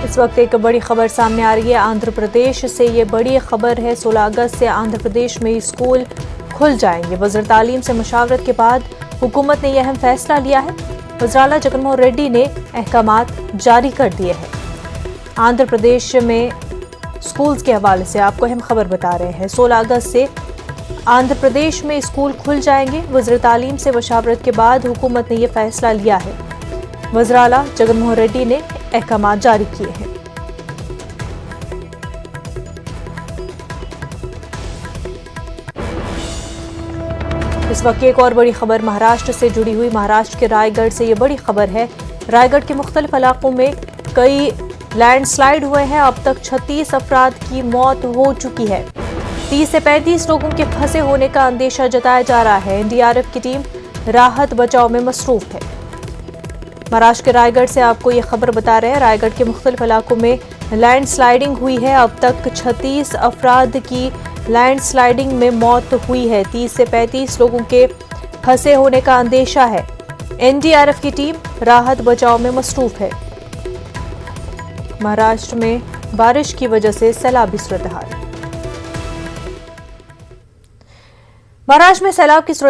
इस वक्त एक बड़ी खबर सामने आ रही है आंध्र प्रदेश से। ये बड़ी खबर है, 16 अगस्त से आंध्र प्रदेश में स्कूल खुल जाएंगे। वज़ीर तालीम से मुशावरत के बाद हुकूमत ने यह अहम फैसला लिया है। वज़ीर जगनमोहन रेड्डी ने अहकामात जारी कर दिए हैं। आंध्र प्रदेश में स्कूल्स के हवाले से आपको अहम खबर बता रहे हैं। 16 अगस्त से आंध्र प्रदेश में स्कूल खुल जाएंगे। वज़ीर तालीम से मुशावरत के बाद हुकूमत ने यह फैसला लिया है। वज़ीर आला जगनमोहन रेड्डी ने अहकामात जारी किए हैं। इस वक्त एक और बड़ी खबर महाराष्ट्र से जुड़ी हुई। महाराष्ट्र के रायगढ़ से ये बड़ी खबर है। रायगढ़ के मुख्तलिफ इलाकों में कई लैंडस्लाइड हुए हैं। अब तक 36 अफराद की मौत हो चुकी है। 30 से 35 लोगों के फंसे होने का अंदेशा जताया जा रहा है। एनडीआरएफ की टीम राहत बचाव में मसरूफ है। महाराष्ट्र के रायगढ़ से आपको ये खबर बता रहे हैं। रायगढ़ के मुख्तलिफ इलाकों में लैंडस्लाइडिंग हुई है। अब तक 36 अफराद की लैंडस्लाइडिंग में मौत हुई है। 30 से 35 लोगों के फंसे होने का अंदेशा है। एनडीआरएफ की टीम राहत बचाव में मसरूफ है। महाराष्ट्र में बारिश की वजह से सैलाबी सूरत हाल। महाराष्ट्र में सैलाब की सूरत